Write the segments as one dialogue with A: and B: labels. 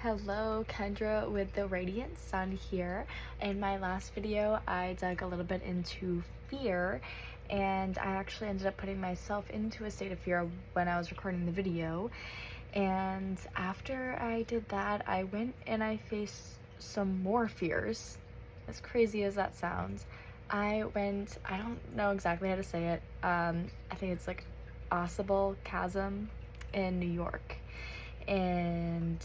A: Hello, Kendra with the Radiant Sun here. In my last video, I dug a little bit into fear, and I actually ended up putting myself into a state of fear when I was recording the video. And after I did that, I went and I faced some more fears. As crazy as that sounds, I don't know exactly how to say it. I think it's like Osable Chasm in New York. And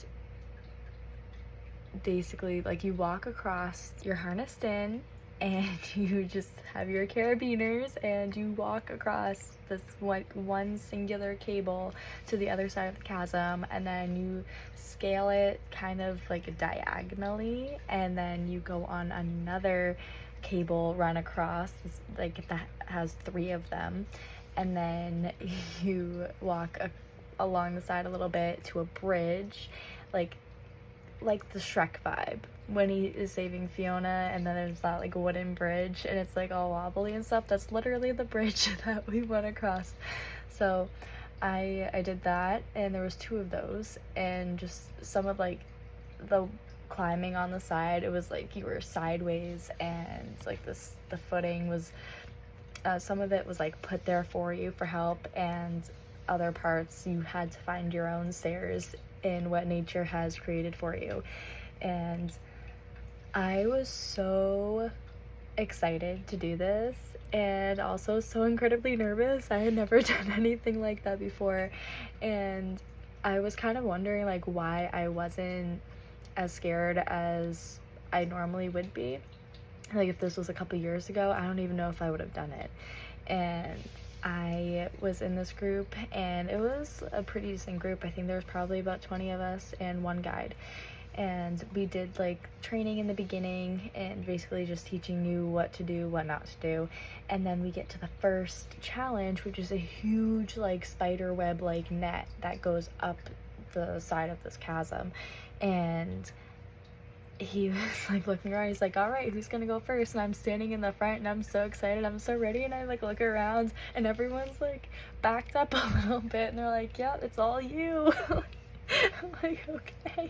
A: basically, like, you walk across, you're harnessed in, and you just have your carabiners and you walk across this one singular cable to the other side of the chasm, and then you scale it kind of like diagonally, and then you go on another cable run across this, like, that has three of them, and then you walk along the side a little bit to a bridge, like the Shrek vibe when he is saving Fiona, and then there's that like wooden bridge and it's like all wobbly and stuff. That's literally the bridge that we went across. So I did that, and there was two of those, and just some of like the climbing on the side, it was like you were sideways, and like the footing was some of it was like put there for you for help, and other parts you had to find your own stairs in what nature has created for you. And I was so excited to do this, and also so incredibly nervous. I had never done anything like that before, and I was kind of wondering like why I wasn't as scared as I normally would be. Like, if this was a couple years ago, I don't even know if I would have done it. And I was in this group, and it was a pretty decent group. I think there was probably about 20 of us and one guide. And we did like training in the beginning and basically just teaching you what to do, what not to do. And then we get to the first challenge, which is a huge like spider web like net that goes up the side of this chasm. And he was like looking around, he's like, all right, who's gonna go first? And I'm standing in the front, and I'm so excited, I'm so ready, and I like look around, and everyone's like backed up a little bit, and they're like, yeah, it's all you. I'm like, okay,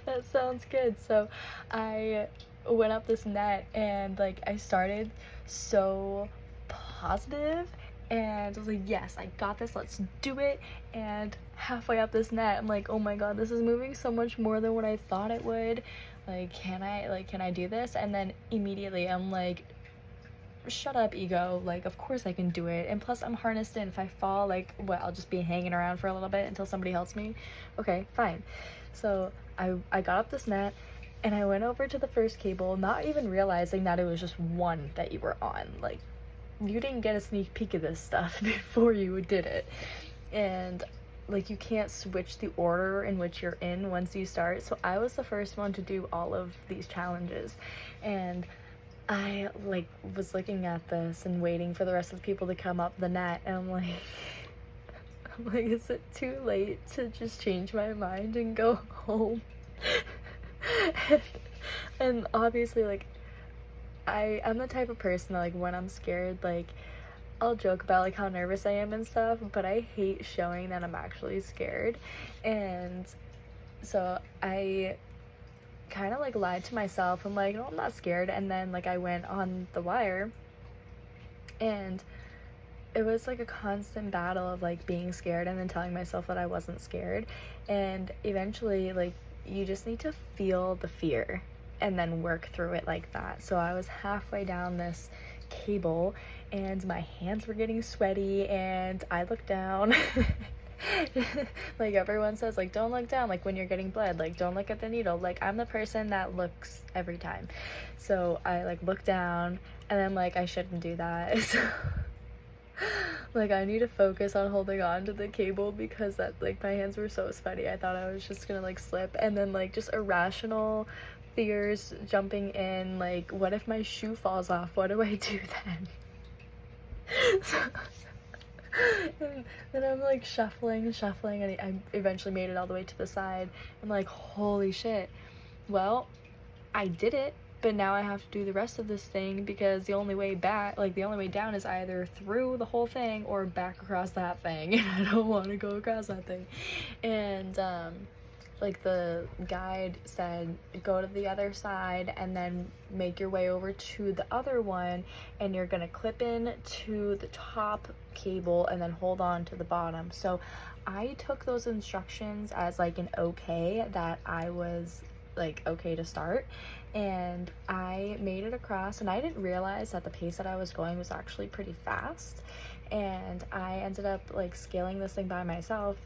A: that sounds good. So I went up this net, and like I started so positive, and I was like, yes, I got this, let's do it. And halfway up this net, I'm like, oh my god, this is moving so much more than what I thought it would. Like, can I do this? And then immediately I'm like, shut up, ego, like, of course I can do it. And plus I'm harnessed in. If I fall, like, what, I'll just be hanging around for a little bit until somebody helps me? Okay, fine. So I got up this net, and I went over to the first cable, not even realizing that it was just one that you were on. Like, you didn't get a sneak peek of this stuff before you did it. And like, you can't switch the order in which you're in once you start. So I was the first one to do all of these challenges, and I like was looking at this and waiting for the rest of the people to come up the net, and I'm like is it too late to just change my mind and go home? and obviously, like, I'm the type of person that, like, when I'm scared, like, I'll joke about like how nervous I am and stuff, but I hate showing that I'm actually scared. And so I kind of like lied to myself. I'm like, no, I'm not scared. And then like I went on the wire, and it was like a constant battle of like being scared and then telling myself that I wasn't scared. And eventually, like, you just need to feel the fear and then work through it like that. So I was halfway down this cable, and my hands were getting sweaty, and I looked down. Like, everyone says, like, don't look down, like when you're getting bled, like, don't look at the needle. Like, I'm the person that looks every time. So I like looked down, and I'm like, I shouldn't do that. So like, I need to focus on holding on to the cable, because that, like, my hands were so sweaty, I thought I was just gonna like slip. And then like just irrational fears jumping in, like, what if my shoe falls off? What do I do then? So, and then I'm like shuffling, and I eventually made it all the way to the side. I'm like, holy shit, well, I did it, but now I have to do the rest of this thing, because the only way back, like the only way down, is either through the whole thing or back across that thing, and I don't want to go across that thing. And like the guide said, go to the other side and then make your way over to the other one, and you're gonna clip in to the top cable and then hold on to the bottom. So I took those instructions as like an okay, that I was like okay to start, and I made it across, and I didn't realize that the pace that I was going was actually pretty fast, and I ended up like scaling this thing by myself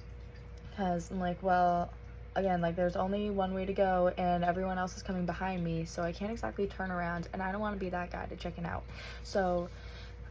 A: because I'm like, well, again, like there's only one way to go and everyone else is coming behind me, so I can't exactly turn around, and I don't want to be that guy to chicken out. So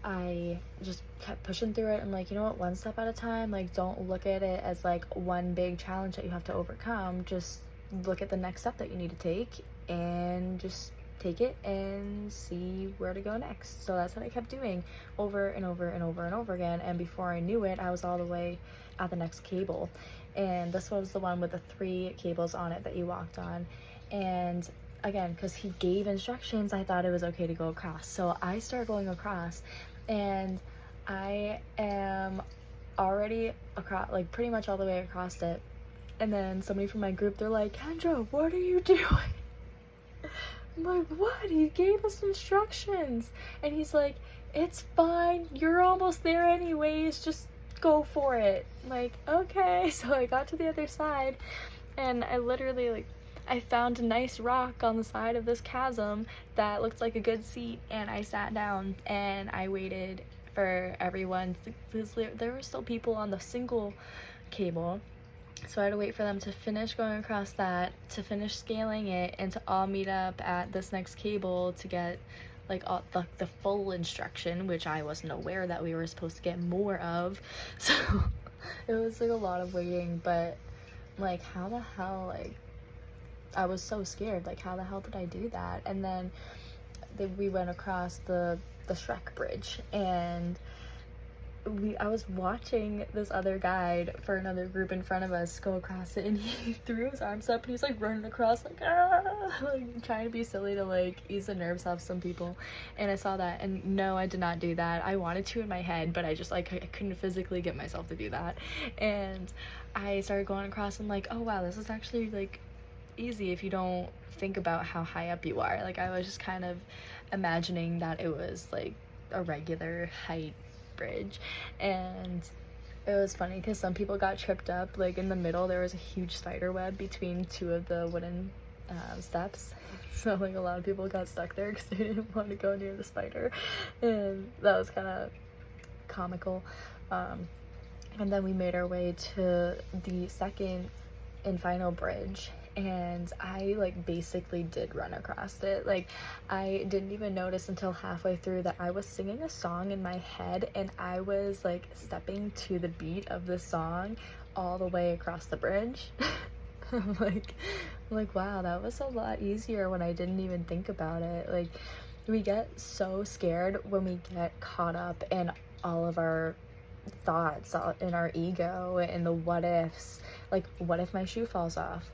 A: I just kept pushing through it. I'm like, you know what, one step at a time. Like, don't look at it as like one big challenge that you have to overcome. Just look at the next step that you need to take and just take it and see where to go next. So that's what I kept doing over and over and over and over again, and before I knew it, I was all the way at the next cable. And this was the one with the 3 cables on it that you walked on. And again, because he gave instructions, I thought it was okay to go across. So I start going across, and I am already across, like pretty much all the way across it. And then somebody from my group, they're like, Kendra, what are you doing? I'm like, what? He gave us instructions. And he's like, it's fine, you're almost there anyways, just go for it. I'm like, okay. So I got to the other side, and I literally like, I found a nice rock on the side of this chasm that looked like a good seat, and I sat down and I waited for everyone, because there were still people on the single cable. So I had to wait for them to finish going across that, to finish scaling it, and to all meet up at this next cable to get like all the full instruction, which I wasn't aware that we were supposed to get more of. So it was like a lot of waiting, but like, how the hell, like, I was so scared, like how the hell did I do that? And then we went across the Shrek Bridge, and I was watching this other guide for another group in front of us go across it, and he threw his arms up and he was like running across like, ah, like trying to be silly to like ease the nerves off some people. And I saw that, and no, I did not do that. I wanted to in my head, but I just like, I couldn't physically get myself to do that. And I started going across, and like, oh wow, this is actually like easy if you don't think about how high up you are. Like, I was just kind of imagining that it was like a regular height bridge. And it was funny because some people got tripped up. Like in the middle there was a huge spider web between 2 of the wooden steps, so like a lot of people got stuck there because they didn't want to go near the spider, and that was kind of comical. And then we made our way to the second and final bridge, and I like basically did run across it. Like, I didn't even notice until halfway through that I was singing a song in my head, and I was like stepping to the beat of the song all the way across the bridge. I'm like, wow, that was a lot easier when I didn't even think about it. Like, we get so scared when we get caught up in all of our thoughts, in our ego, and the what ifs. Like, what if my shoe falls off?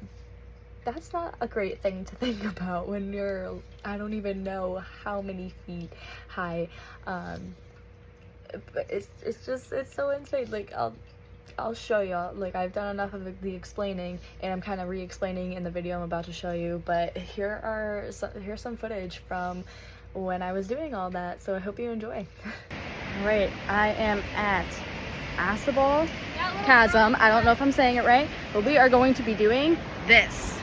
A: That's not a great thing to think about when you're, I don't even know how many feet high. But it's so insane. Like, I'll show y'all. Like, I've done enough of the explaining, and I'm kind of re-explaining in the video I'm about to show you, but here's some footage from when I was doing all that, so I hope you enjoy. Right, I am at Asabal Chasm. I don't know if I'm saying it right, but we are going to be doing this.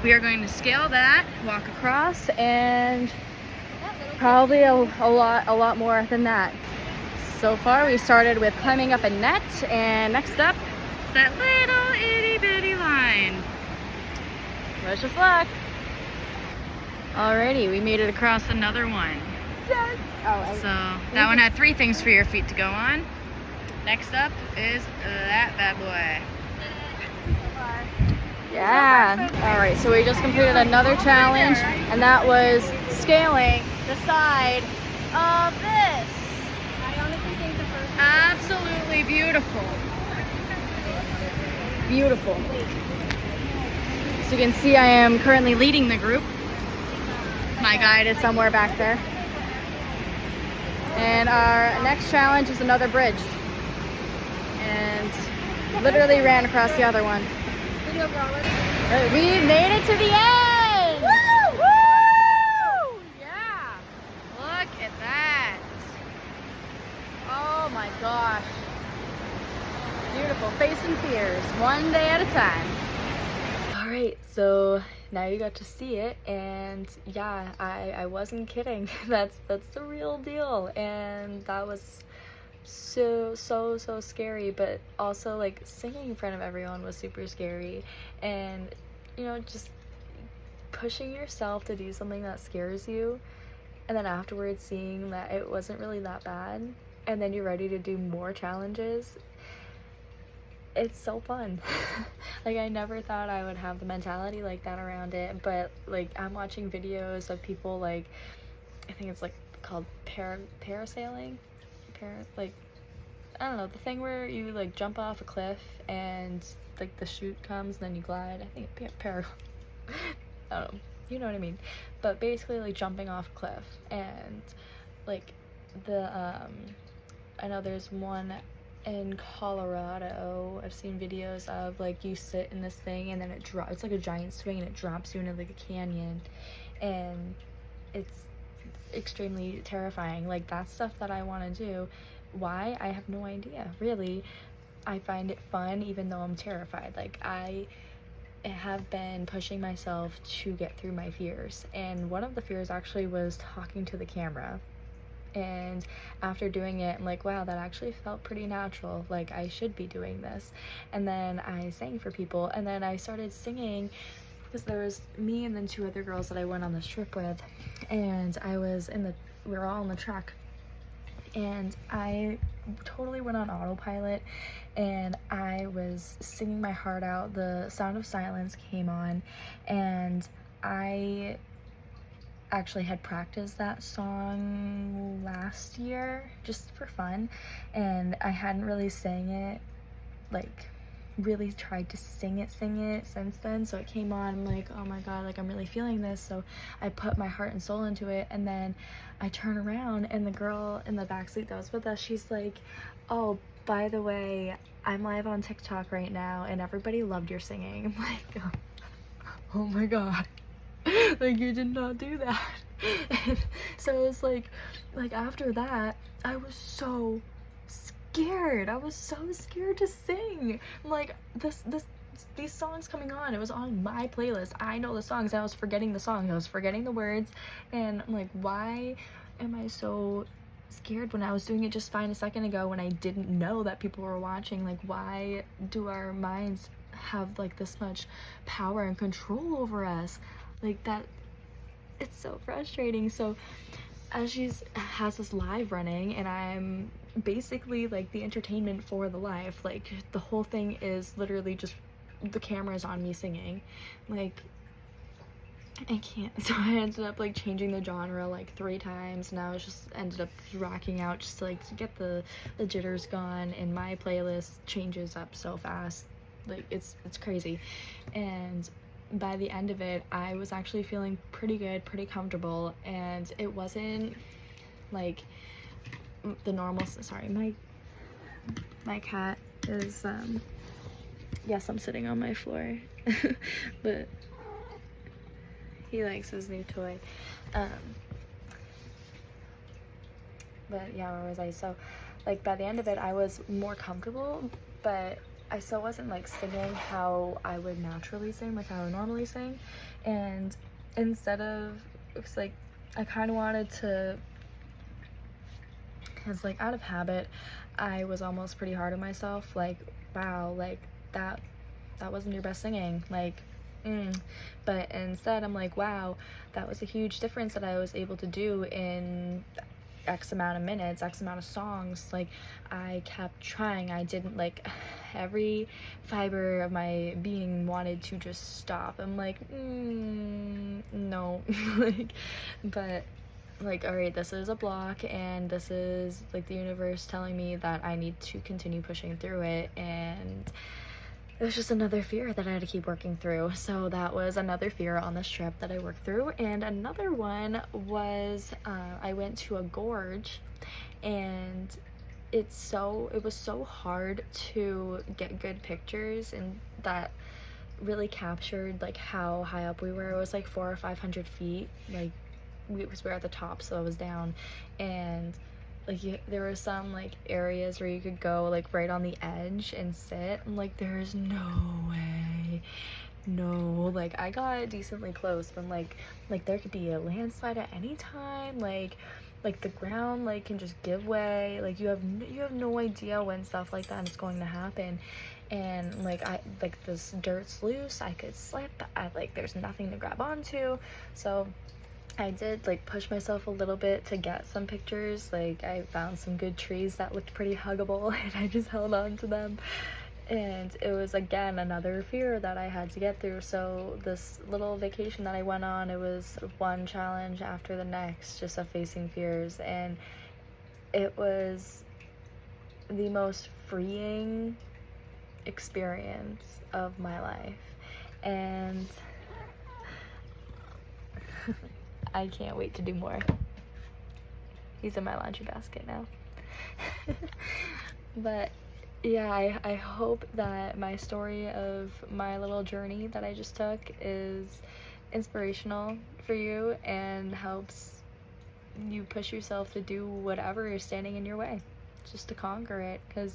A: We are going to scale that, walk across, and probably a lot more than that. So far, we started with climbing up a net, and next up, that little itty bitty line. Wish us luck. Alrighty, we made it across another one. Yes! So that one had 3 things for your feet to go on. Next up is that bad boy. Yeah. Alright, so we just completed another challenge, and that was scaling the side of this. I honestly think the first one. Absolutely beautiful. Beautiful. So you can see I am currently leading the group. My guide is somewhere back there. And our next challenge is another bridge. And literally ran across the other one. We made it to the end! Woo! Woo! Yeah! Look at that! Oh my gosh. Beautiful. Facing fears, one day at a time. Alright, so now you got to see it, and yeah, I wasn't kidding. That's the real deal, and that was so scary, but also like singing in front of everyone was super scary. And you know, just pushing yourself to do something that scares you, and then afterwards seeing that it wasn't really that bad, and then you're ready to do more challenges. It's so fun. Like, I never thought I would have the mentality like that around it, but like I'm watching videos of people, like, I think it's like called parasailing, like, I don't know, the thing where you like jump off a cliff and like the chute comes and then you glide. I think I don't know, you know what I mean. But basically like jumping off a cliff, and like the I know there's one in Colorado I've seen videos of, like, you sit in this thing and then it drops. It's like a giant swing and it drops you into like a canyon, and it's extremely terrifying. Like, that's stuff that I want to do. Why? I have no idea, really. I find it fun even though I'm terrified. Like, I have been pushing myself to get through my fears, and one of the fears actually was talking to the camera. And after doing it, I'm like, wow, that actually felt pretty natural. Like, I should be doing this. And then I sang for people, and then I started singing because there was me and then 2 other girls that I went on this trip with, and we were all in the truck, and I totally went on autopilot, and I was singing my heart out. The Sound of Silence came on, and I actually had practiced that song last year just for fun, and I hadn't really sang it, like really tried to sing it since then. So it came on, I'm like, oh my god, like I'm really feeling this. So I put my heart and soul into it, and then I turn around and the girl in the backseat that was with us, she's like, oh, by the way, I'm live on TikTok right now and everybody loved your singing. I'm like, oh my god. Like, you did not do that. And so it was like after that, I was so scared. I was so scared to sing. Like, these songs coming on, it was on my playlist. I know the songs. I was forgetting the songs. I was forgetting the words. And I'm like, why am I so scared when I was doing it just fine a second ago when I didn't know that people were watching? Like, why do our minds have like this much power and control over us? Like, that, it's so frustrating. So as she has this live running, and I'm basically like the entertainment for the live, like the whole thing is literally just the camera's on me singing. Like, I can't. So I ended up like changing the genre like 3 times, and I was just ended up rocking out just to, like, to get the jitters gone. And my playlist changes up so fast, like it's crazy. And by the end of it, I was actually feeling pretty good, pretty comfortable, and it wasn't like the normal. Sorry, my cat is yes, I'm sitting on my floor. But he likes his new toy. But yeah, where was I? So like by the end of it, I was more comfortable, but I still wasn't like singing how I would naturally sing, like how I would normally sing. And instead of, it's like I kind of wanted to, because like out of habit, I was almost pretty hard on myself, like, wow, like that wasn't your best singing, like, but instead I'm like, wow, that was a huge difference that I was able to do in X amount of minutes, X amount of songs. Like, I kept trying. I didn't, like, every fiber of my being wanted to just stop. I'm like, no. Like, but like, all right, this is a block, and this is like the universe telling me that I need to continue pushing through it. And it was just another fear that I had to keep working through. So that was another fear on this trip that I worked through. And another one was I went to a gorge, and it was so hard to get good pictures, and that really captured like how high up we were. It was like 400 or 500 feet, like we were at the top, so I was down, and like there were some like areas where you could go like right on the edge and sit. I'm like, there's no way, no. Like I got decently close, but like there could be a landslide at any time. Like the ground like can just give way. Like you have no idea when stuff like that is going to happen. And like this dirt's loose, I could slip, there's nothing to grab onto. So I did like push myself a little bit to get some pictures. Like I found some good trees that looked pretty huggable and I just held on to them. And it was again another fear that I had to get through. So this little vacation that I went on, it was one challenge after the next, just of facing fears, and it was the most freeing experience of my life. And I can't wait to do more. He's in my laundry basket now. But yeah, I hope that my story of my little journey that I just took is inspirational for you and helps you push yourself to do whatever is standing in your way, just to conquer it, because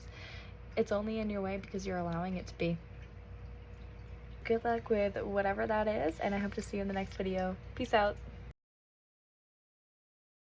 A: it's only in your way because you're allowing it to be. Good luck with whatever that is, and I hope to see you in the next video. Peace out.